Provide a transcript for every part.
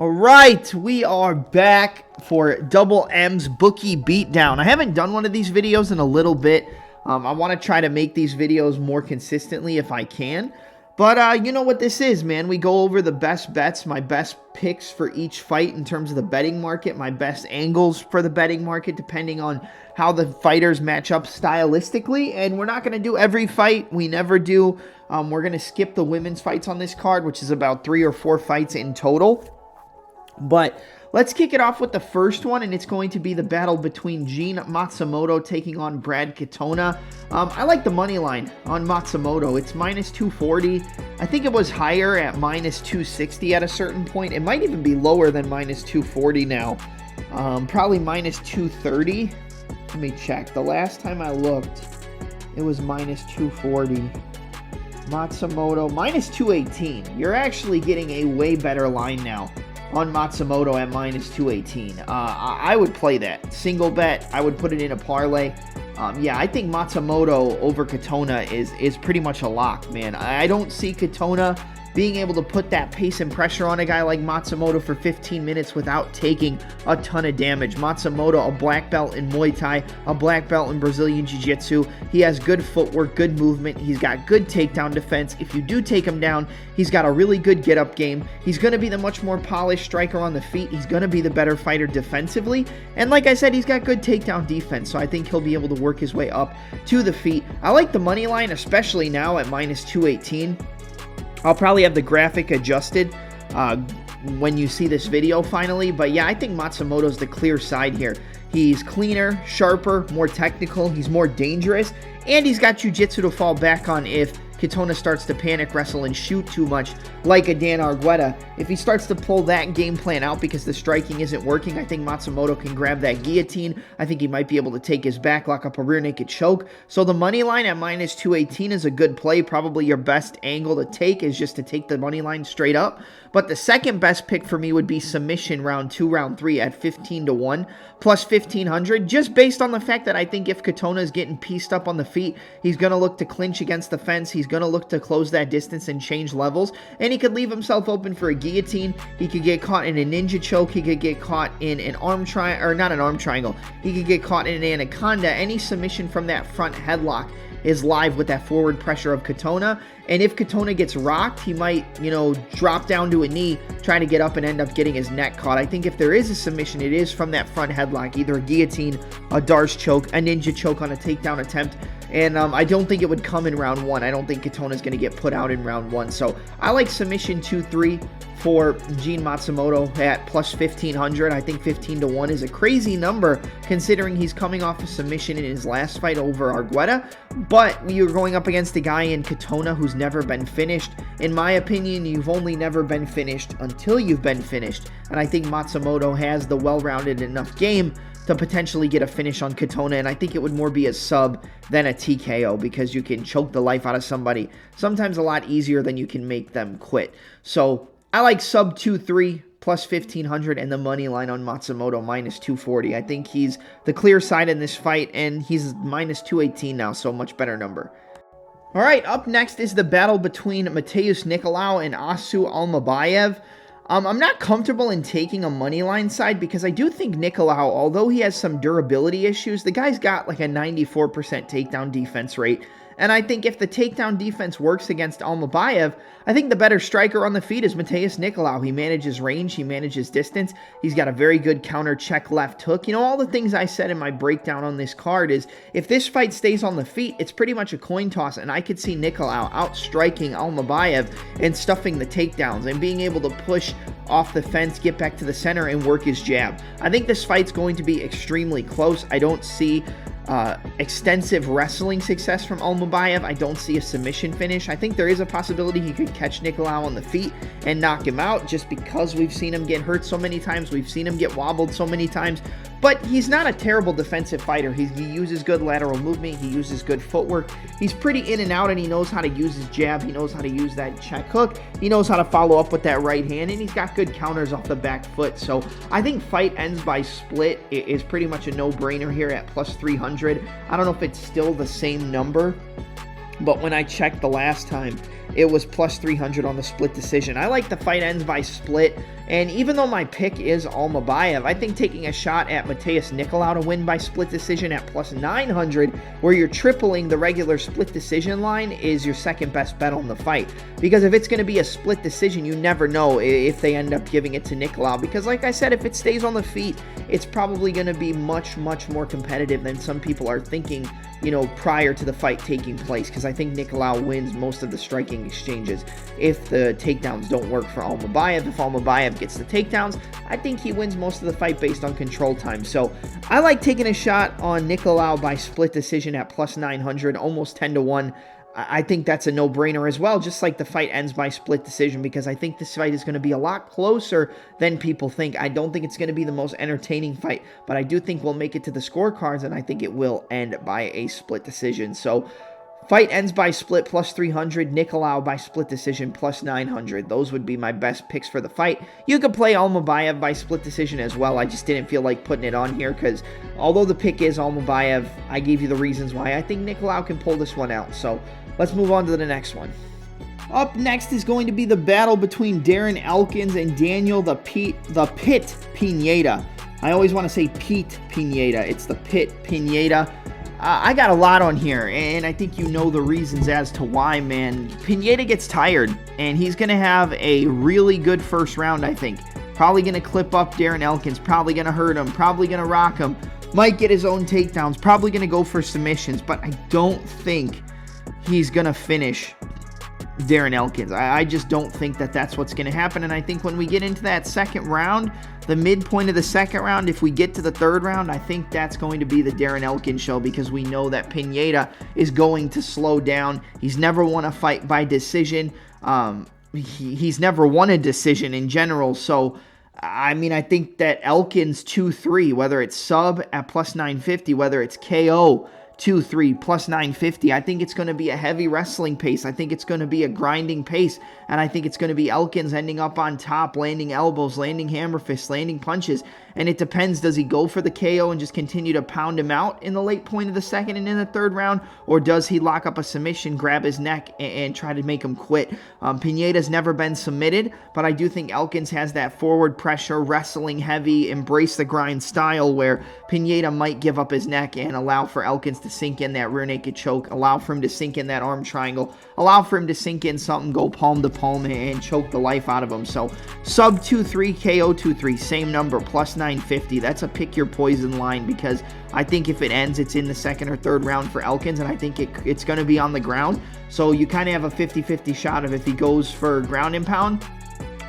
All right, we are back for Double M's Bookie Beatdown. I haven't done one of these videos in a little bit. I want to try to make these videos more consistently if I can. But you know what this is, man. We go over the best bets, my best picks for each fight in terms of the betting market, my best angles for the betting market, depending on how the fighters match up stylistically. And we're not going to do every fight. We never do. We're going to skip the women's fights on this card, which is about 3 or 4 fights in total. But let's kick it off with the first one, and it's going to be the battle between Gene Matsumoto taking on Brad Katona. I like the money line on Matsumoto. It's minus 240. I think it was higher at minus 260 at a certain point. It might even be lower than minus 240 now. Probably minus 230. Let me check. The last time I looked, it was minus 240. Matsumoto, minus 218. You're actually getting a way better line now on Matsumoto at minus 218. I would play that. Single bet. I would put it in a parlay. Yeah, I think Matsumoto over Katona is pretty much a lock, man. I don't see Katona being able to put that pace and pressure on a guy like Matsumoto for 15 minutes without taking a ton of damage. Matsumoto, a black belt in Muay Thai, a black belt in Brazilian Jiu-Jitsu. He has good footwork, good movement. He's got good takedown defense. If you do take him down, he's got a really good get-up game. He's going to be the much more polished striker on the feet. He's going to be the better fighter defensively. And like I said, he's got good takedown defense, so I think he'll be able to work his way up to the feet. I like the money line, especially now at minus 218. I'll probably have the graphic adjusted when you see this video finally. But yeah, I think Matsumoto's the clear side here. He's cleaner, sharper, more technical. He's more dangerous. And he's got jiu-jitsu to fall back on if Katona starts to panic wrestle and shoot too much like a Dan Argueta. If he starts to pull that game plan out because the striking isn't working, I think Matsumoto can grab that guillotine. I think he might be able to take his back, lock up a rear naked choke. So the money line at minus 218 is a good play. Probably your best angle to take is just to take the money line straight up. But the second best pick for me would be submission round 2, round 3 at 15-1 plus 1500, just based on the fact that I think if Katona is getting pieced up on the feet, he's going to look to clinch against the fence. He's going to look to close that distance and change levels, and he could leave himself open for a guillotine. He could get caught in a ninja choke. He could get caught in an arm triangle, or not an arm triangle. He could get caught in an anaconda. Any submission from that front headlock is live with that forward pressure of Katona. And if Katona gets rocked, he might, drop down to a knee, try to get up and end up getting his neck caught. I think if there is a submission, it is from that front headlock, either a guillotine, a Darce choke, a ninja choke on a takedown attempt. And I don't think it would come in round 1. I don't think Katona's going to get put out in round 1. So I like submission 2-3 for Gene Matsumoto at plus 1500. I think 15-1 is a crazy number considering he's coming off a submission in his last fight over Argueta. But you're going up against a guy in Katona who's never been finished. In my opinion, you've only never been finished until you've been finished. And I think Matsumoto has the well-rounded enough game to potentially get a finish on Katona, and I think it would more be a sub than a TKO because you can choke the life out of somebody sometimes a lot easier than you can make them quit. So I like sub 2-3 plus 1500 and the money line on Matsumoto minus 240. I think he's the clear side in this fight, and he's minus 218 now, so much better number. All right, up next is the battle between Matheus Nicolau and Asu Almabayev. I'm not comfortable in taking a money line side because I do think Nicolau, although he has some durability issues, the guy's got like a 94% takedown defense rate. And I think if the takedown defense works against Almabayev, I think the better striker on the feet is Matheus Nicolau. He manages range, he manages distance, he's got a very good counter check left hook. All the things I said in my breakdown on this card is if this fight stays on the feet, it's pretty much a coin toss, and I could see Nicolau outstriking Almabayev and stuffing the takedowns and being able to push off the fence, get back to the center, and work his jab. I think this fight's going to be extremely close. I don't see extensive wrestling success from Almabayev. I don't see a submission finish. I think there is a possibility he could catch Nicolau on the feet and knock him out just because we've seen him get hurt so many times. We've seen him get wobbled so many times. But he's not a terrible defensive fighter. He uses good lateral movement. He uses good footwork. He's pretty in and out, and he knows how to use his jab. He knows how to use that check hook. He knows how to follow up with that right hand, and he's got good counters off the back foot. So I think fight ends by split is pretty much a no-brainer here at plus 300. I don't know if it's still the same number, but when I checked the last time, it was plus 300 on the split decision. I like the fight ends by split, and even though my pick is Almabayev, I think taking a shot at Mateus Nicolau to win by split decision at plus 900, where you're tripling the regular split decision line, is your second best bet on the fight. Because if it's going to be a split decision, you never know if they end up giving it to Nicolau. Because like I said, if it stays on the feet, it's probably going to be much more competitive than some people are thinking, prior to the fight taking place, because I think Nicolau wins most of the striking exchanges if the takedowns don't work for Almabayev. If Almabayev gets the takedowns, I think he wins most of the fight based on control time. So I like taking a shot on Nicolau by split decision at plus 900, almost 10-1. I think that's a no-brainer as well, just like the fight ends by split decision, because I think this fight is going to be a lot closer than people think. I don't think it's going to be the most entertaining fight, but I do think we'll make it to the scorecards, and I think it will end by a split decision. So fight ends by split plus 300, Nicolau by split decision plus 900. Those would be my best picks for the fight. You could play Almabayev by split decision as well. I just didn't feel like putting it on here because although the pick is Almabayev, I gave you the reasons why I think Nicolau can pull this one out. So let's move on to the next one. Up next is going to be the battle between Darren Elkins and Daniel the Pit Pineda. I always want to say Pete Pineda. It's the Pit Pineda. I got a lot on here, and I think you know the reasons as to why, man. Pineda gets tired, and he's going to have a really good first round, I think. Probably going to clip up Darren Elkins, probably going to hurt him, probably going to rock him, might get his own takedowns, probably going to go for submissions, but I don't think he's going to finish Darren Elkins. I just don't think that that's what's going to happen, and I think when we get into that second round, the midpoint of the second round, if we get to the third round, I think that's going to be the Darren Elkins show, because we know that Pineda is going to slow down. He's never won a fight by decision. He's never won a decision in general, so I mean, I think that Elkins 2-3, whether it's sub at plus 950, whether it's KO 2-3 plus 950. I think it's going to be a heavy wrestling pace. I think it's going to be a grinding pace, and I think it's going to be Elkins ending up on top, landing elbows, landing hammer fists, landing punches, and it depends. Does he go for the KO and just continue to pound him out in the late point of the second and in the third round, or does he lock up a submission, grab his neck, and try to make him quit? Pineda's never been submitted, but I do think Elkins has that forward pressure, wrestling heavy, embrace the grind style where Pineda might give up his neck and allow for Elkins to sink in that rear naked choke, allow for him to sink in that arm triangle, allow for him to sink in something, go palm to palm, and choke the life out of him. So sub 2-3, KO 2-3, same number, plus 950. That's a pick your poison line, because I think if it ends, it's in the second or third round for Elkins, and I think it's going to be on the ground. So you kind of have a 50-50 shot of if he goes for ground and pound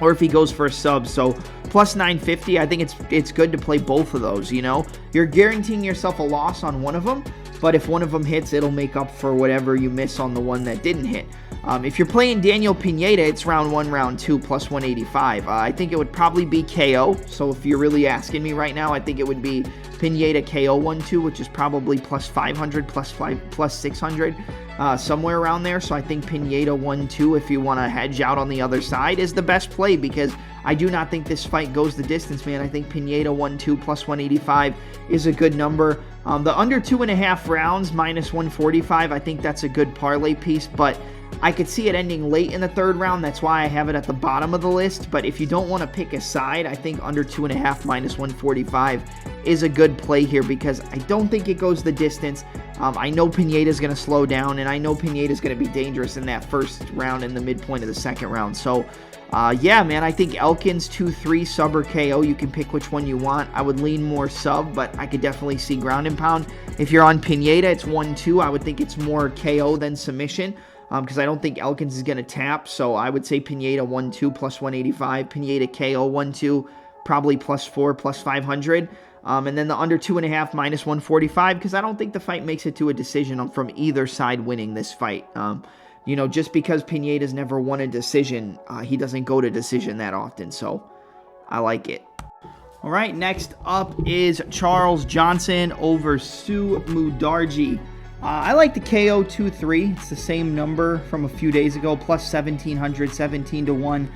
or if he goes for a sub. So plus 950, I think it's good to play both of those. You're guaranteeing yourself a loss on one of them, but if one of them hits, it'll make up for whatever you miss on the one that didn't hit. If you're playing Daniel Pineda, it's round 1, round 2, plus 185. I think it would probably be KO. So if you're really asking me right now, I think it would be Pineda KO 1-2, which is probably plus 500, plus 600, somewhere around there. So I think Pineda 1-2, if you want to hedge out on the other side, is the best play, because I do not think this fight goes the distance, man. I think Pineda 1-2 plus 185 is a good number. The under 2.5 rounds, minus 145, I think that's a good parlay piece, but I could see it ending late in the third round. That's why I have it at the bottom of the list. But if you don't want to pick a side, I think under 2.5 minus 145 is a good play here, because I don't think it goes the distance. I know Pineda's going to slow down, and I know Pineda's going to be dangerous in that first round and the midpoint of the second round. So yeah, man, I think Elkins 2-3, sub or KO. You can pick which one you want. I would lean more sub, but I could definitely see ground and pound. If you're on Pineda, it's 1-2. I would think it's more KO than submission, because I don't think Elkins is going to tap. So I would say Pineda 1-2 plus 185. Pineda KO 1-2, probably plus 4, plus 500. And then the under 2.5 minus 145, because I don't think the fight makes it to a decision from either side winning this fight. Just because Pineda's never won a decision, he doesn't go to decision that often, so I like it. All right, next up is Charles Johnson over Sue Mudarji. I like the KO 2-3. It's the same number from a few days ago, plus 1,700, 17-1.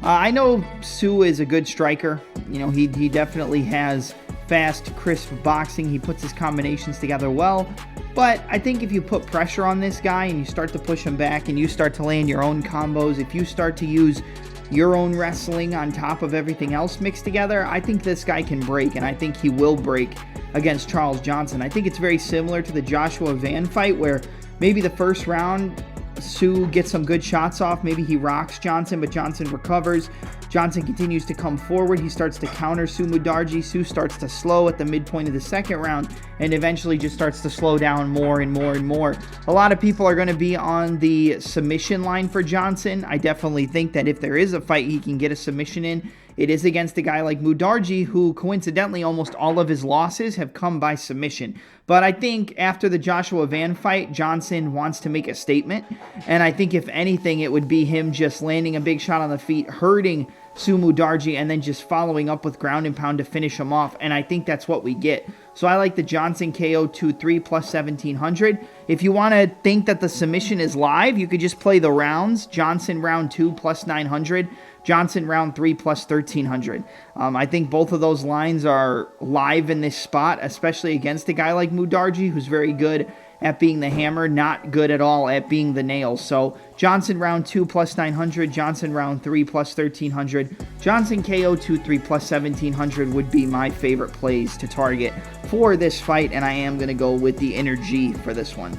I know Sue is a good striker. He definitely has fast, crisp boxing. He puts his combinations together well. But I think if you put pressure on this guy and you start to push him back and you start to land your own combos, if you start to use your own wrestling on top of everything else mixed together, I think this guy can break, and I think he will break against Charles Johnson. I think it's very similar to the Joshua Van fight, where maybe the first round Sue gets some good shots off. Maybe he rocks Johnson, but Johnson recovers. Johnson continues to come forward. He starts to counter Sue Mudarji. Sue starts to slow at the midpoint of the second round and eventually just starts to slow down more and more and more. A lot of people are going to be on the submission line for Johnson. I definitely think that if there is a fight he can get a submission in, it is against a guy like Mudarji, who coincidentally almost all of his losses have come by submission. But I think after the Joshua Van fight, Johnson wants to make a statement. And I think if anything, it would be him just landing a big shot on the feet, hurting Sue Mudarji, and then just following up with ground and pound to finish him off. And I think that's what we get. So I like the Johnson KO 2-3 plus 1700. If you want to think that the submission is live, you could just play the rounds. Johnson round 2 plus 900. Johnson round 3 plus 1300. I think both of those lines are live in this spot, especially against a guy like Mudarji, who's very good at being the hammer, not good at all at being the nail. So Johnson round 2 plus 900, Johnson round 3 plus 1300, Johnson KO 2-3 plus 1700 would be my favorite plays to target for this fight, and I am going to go with the inner G for this one.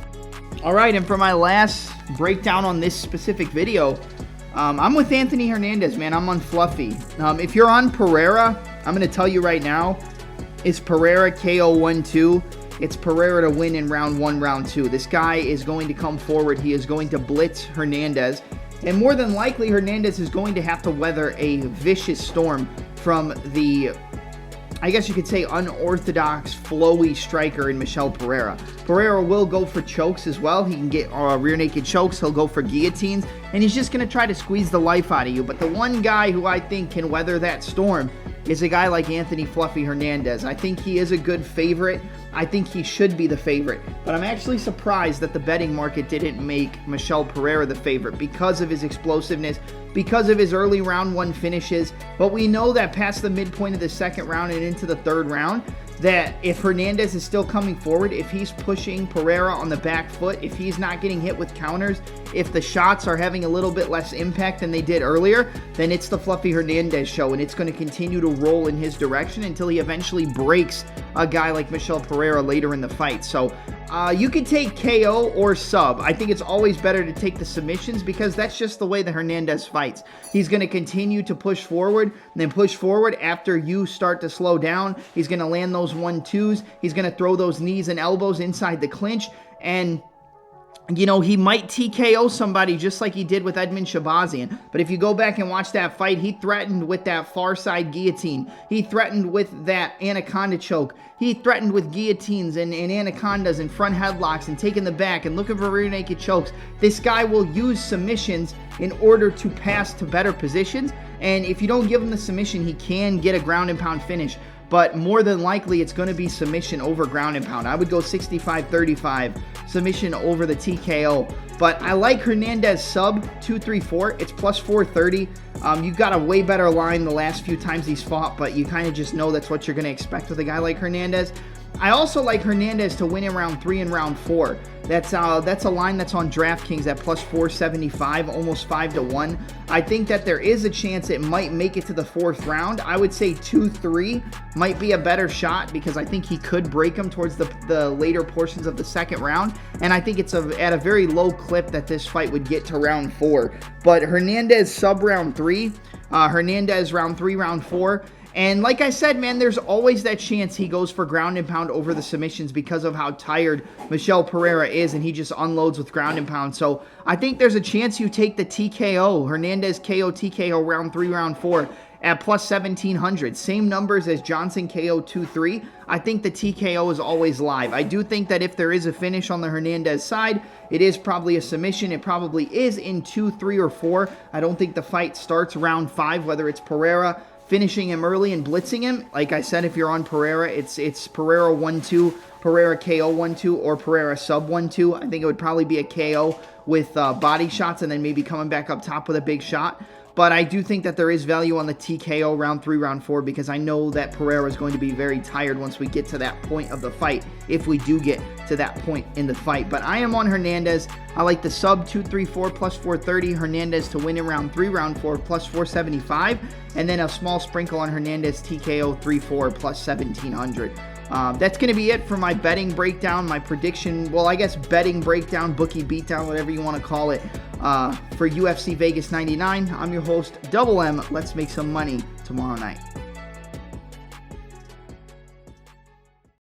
All right, and for my last breakdown on this specific video, I'm with Anthony Hernandez, man. I'm on Fluffy. If you're on Pereira, I'm going to tell you right now, it's Pereira KO 1-2. It's Pereira to win in round 1, round 2. This guy is going to come forward. He is going to blitz Hernandez. And more than likely, Hernandez is going to have to weather a vicious storm from the, I guess you could say, unorthodox, flowy striker in Michel Pereira. Pereira will go for chokes as well. He can get rear naked chokes. He'll go for guillotines. And he's just going to try to squeeze the life out of you. But the one guy who I think can weather that storm is a guy like Anthony Fluffy Hernandez. I think he is a good favorite. I think he should be the favorite. But I'm actually surprised that the betting market didn't make Michel Pereira the favorite because of his explosiveness, because of his early round 1 finishes. But we know that past the midpoint of the second round and into the third round, that if Hernandez is still coming forward, if he's pushing Pereira on the back foot, if he's not getting hit with counters, if the shots are having a little bit less impact than they did earlier, then it's the Fluffy Hernandez show, and it's going to continue to roll in his direction until he eventually breaks a guy like Michel Pereira later in the fight. So you could take KO or sub. I think it's always better to take the submissions because that's just the way that Hernandez fights. He's going to continue to push forward, and then push forward after you start to slow down. He's going to land those 1-2s. He's going to throw those knees and elbows inside the clinch, and you know, he might TKO somebody just like he did with Edmund Shabazian. But if you go back and watch that fight, he threatened with that far side guillotine. He threatened with that anaconda choke. He threatened with guillotines and anacondas and front headlocks and taking the back and looking for rear naked chokes. This guy will use submissions in order to pass to better positions. And if you don't give him the submission, he can get a ground and pound finish. But more than likely, it's going to be submission over ground and pound. I would go 65-35, submission over the TKO. But I like Hernandez sub 234. It's plus 430. You've got a way better line the last few times he's fought, but you kind of just know that's what you're going to expect with a guy like Hernandez. I also like Hernandez to win in round 3 and round 4. That's a line that's on DraftKings at plus 475, almost 5-1. I think that there is a chance it might make it to the 4th round. I would say 2-3 might be a better shot because I think he could break him towards the later portions of the 2nd round. And I think it's at a very low clip that this fight would get to round 4. But Hernandez sub round 3, Hernandez round 3, round 4. And like I said, man, there's always that chance he goes for ground and pound over the submissions because of how tired Michel Pereira is, and he just unloads with ground and pound. So I think there's a chance you take the TKO, Hernandez KO TKO round 3, round 4 at plus 1700. Same numbers as Johnson KO 2-3. I think the TKO is always live. I do think that if there is a finish on the Hernandez side, it is probably a submission. It probably is in 2, 3, or 4. I don't think the fight starts round 5, whether it's Pereira finishing him early and blitzing him. Like I said, if you're on Pereira, it's Pereira 1-2, Pereira KO 1-2, or Pereira sub 1-2. I think it would probably be a KO with body shots and then maybe coming back up top with a big shot. But I do think that there is value on the TKO round 3, round 4, because I know that Pereira is going to be very tired once we get to that point of the fight, if we do get to that point in the fight. But I am on Hernandez. I like the sub 234 plus 430, Hernandez to win in round 3, round 4 plus 475, and then a small sprinkle on Hernandez TKO 3-4 plus 1700. That's going to be it for my betting breakdown, my prediction, well, I guess betting breakdown, bookie beatdown, whatever you want to call it, for UFC Vegas 99. I'm your host, Double M. Let's make some money tomorrow night.